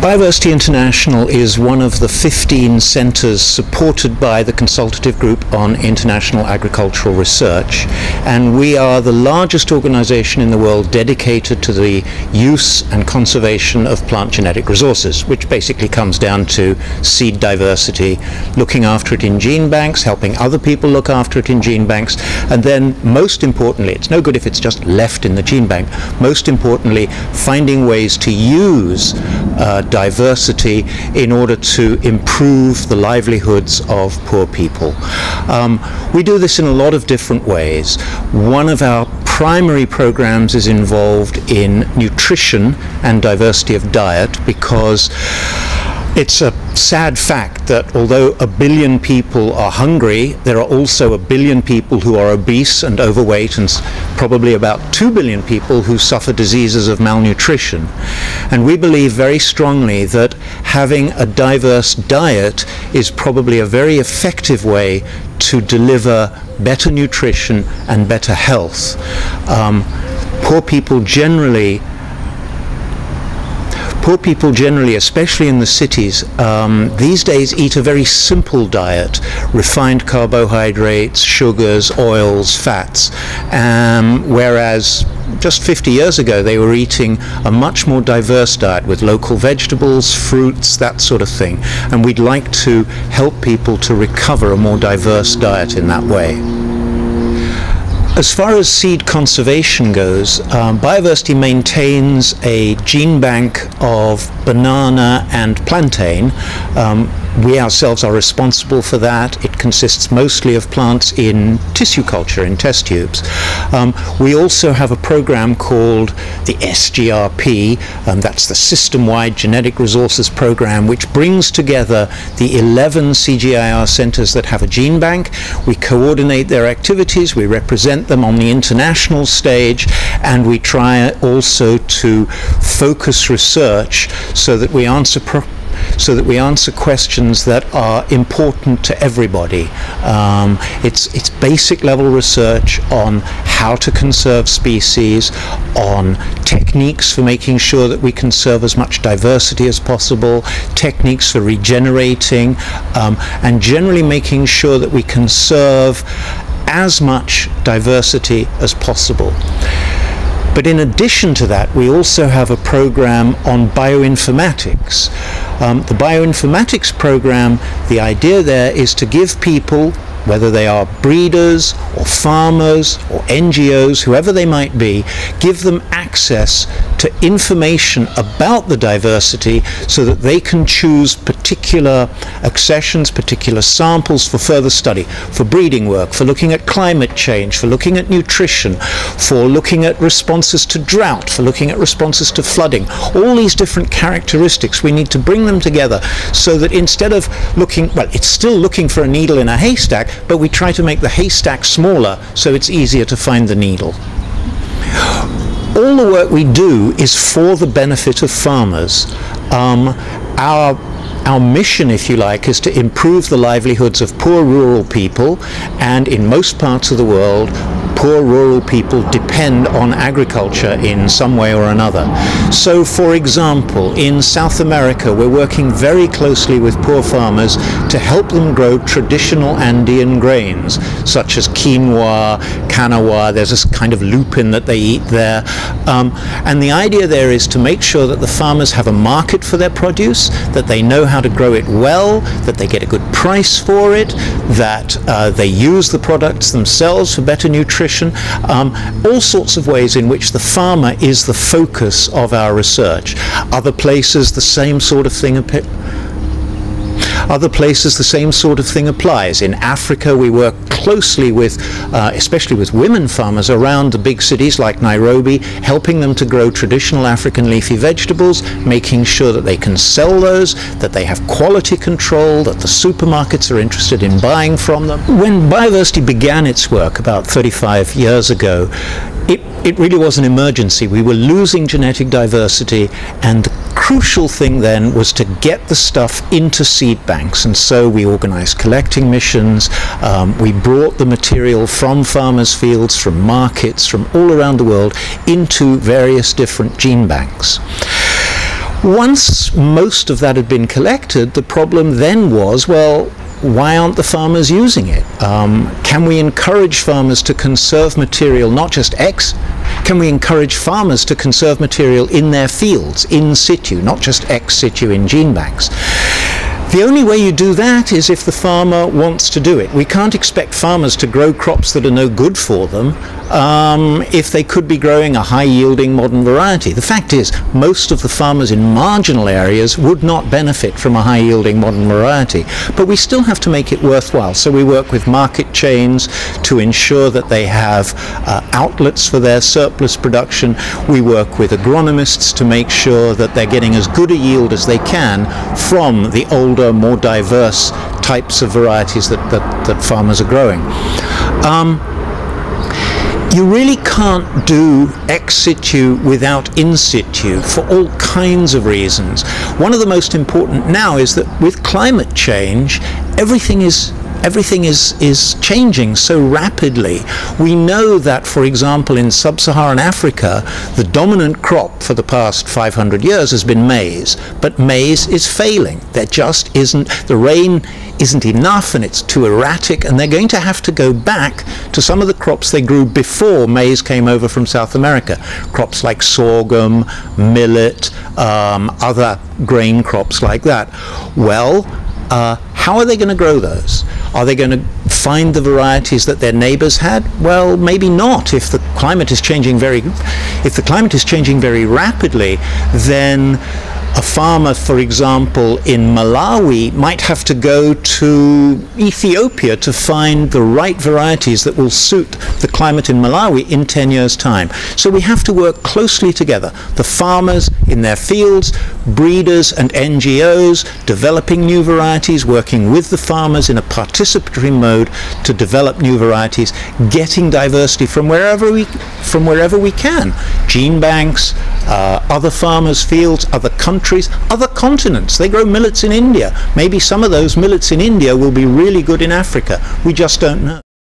Biodiversity International is one of the 15 centres supported by the Consultative Group on International Agricultural Research, and we are the largest organisation in the world dedicated to the use and conservation of plant genetic resources, which basically comes down to seed diversity, looking after it in gene banks, helping other people look after it in gene banks, and then most importantly, it's no good if it's just left in the gene bank, most importantly finding ways to use diversity in order to improve the livelihoods of poor people. We do this in a lot of different ways. One of our primary programs is involved in nutrition and diversity of diet, because it's a sad fact that although 1 billion people are hungry, there are also 1 billion people who are obese and overweight, and probably about 2 billion people who suffer diseases of malnutrition. And we believe very strongly that having a diverse diet is probably a very effective way to deliver better nutrition and better health. Poor people generally, especially in the cities, these days eat a very simple diet: refined carbohydrates, sugars, oils, fats, whereas just 50 years ago they were eating a much more diverse diet with local vegetables, fruits, that sort of thing. And we'd like to help people to recover a more diverse diet in that way. As far as seed conservation goes, Biodiversity maintains a gene bank of banana and plantain. We ourselves are responsible for that. It consists mostly of plants in tissue culture, in test tubes. We also have a program called the SGRP, that's the System-Wide Genetic Resources Program, which brings together the 11 CGIAR centres that have a gene bank. We coordinate their activities, we represent them on the international stage, and we try also to focus research so that we answer questions that are important to everybody. It's basic level research on how to conserve species, on techniques for making sure that we conserve as much diversity as possible, techniques for regenerating, and generally making sure that we conserve as much diversity as possible. But in addition to that, we also have a program on bioinformatics. The bioinformatics program, the idea there is to give people, whether they are breeders or farmers or NGOs, whoever they might be, give them access to information about the diversity so that they can choose particular accessions, particular samples for further study, for breeding work, for looking at climate change, for looking at nutrition, for looking at responses to drought, for looking at responses to flooding. All these different characteristics, we need to bring them together so that instead of looking, well, it's still looking for a needle in a haystack, but we try to make the haystack smaller so it's easier to find the needle. All the work we do is for the benefit of farmers. Our mission, if you like, is to improve the livelihoods of poor rural people, and in most parts of the world, poor rural people depend on agriculture in some way or another. So, for example, in South America, we're working very closely with poor farmers to help them grow traditional Andean grains, such as quinoa, canoa. There's this kind of lupin that they eat there. And the idea there is to make sure that the farmers have a market for their produce, that they know how to grow it well, that they get a good price for it, that they use the products themselves for better nutrition. All sorts of ways in which the farmer is the focus of our research. Other places the same sort of thing applies. In Africa, we work closely with, especially with women farmers around the big cities like Nairobi, helping them to grow traditional African leafy vegetables, making sure that they can sell those, that they have quality control, that the supermarkets are interested in buying from them. When Biodiversity began its work about 35 years ago, it really was an emergency. We were losing genetic diversity, and the crucial thing then was to get the stuff into seed banks, and so we organized collecting missions. We brought the material from farmers' fields, from markets, from all around the world into various different gene banks. Once most of that had been collected, the problem then was, well, why aren't the farmers using it? Can we encourage farmers to conserve material, not just can we encourage farmers to conserve material in their fields, in situ, not just ex situ in gene banks? The only way you do that is if the farmer wants to do it. We can't expect farmers to grow crops that are no good for them if they could be growing a high-yielding modern variety. The fact is, most of the farmers in marginal areas would not benefit from a high-yielding modern variety. But we still have to make it worthwhile. So we work with market chains to ensure that they have outlets for their surplus production. We work with agronomists to make sure that they're getting as good a yield as they can from the older, more diverse types of varieties that farmers are growing. You really can't do ex situ without in situ for all kinds of reasons. One of the most important now is that with climate change, everything is changing so rapidly. We know that, for example, in sub-Saharan Africa, the dominant crop for the past 500 years has been maize, but maize is failing. There just isn't, the rain isn't enough and it's too erratic, and they're going to have to go back to some of the crops they grew before maize came over from South America. Crops like sorghum, millet, other grain crops like that. Well, how are they going to grow those? Are they going to find the varieties that their neighbors had? Well, maybe not. If the climate is changing very rapidly, then a farmer, for example, in Malawi might have to go to Ethiopia to find the right varieties that will suit the climate in Malawi in 10 years' time. So we have to work closely together. The farmers in their fields, breeders and NGOs, developing new varieties, working with the farmers in a participatory mode to develop new varieties, getting diversity from wherever we can. Gene banks, other farmers' fields, other countries, other continents. They grow millets in India. Maybe some of those millets in India will be really good in Africa. We just don't know.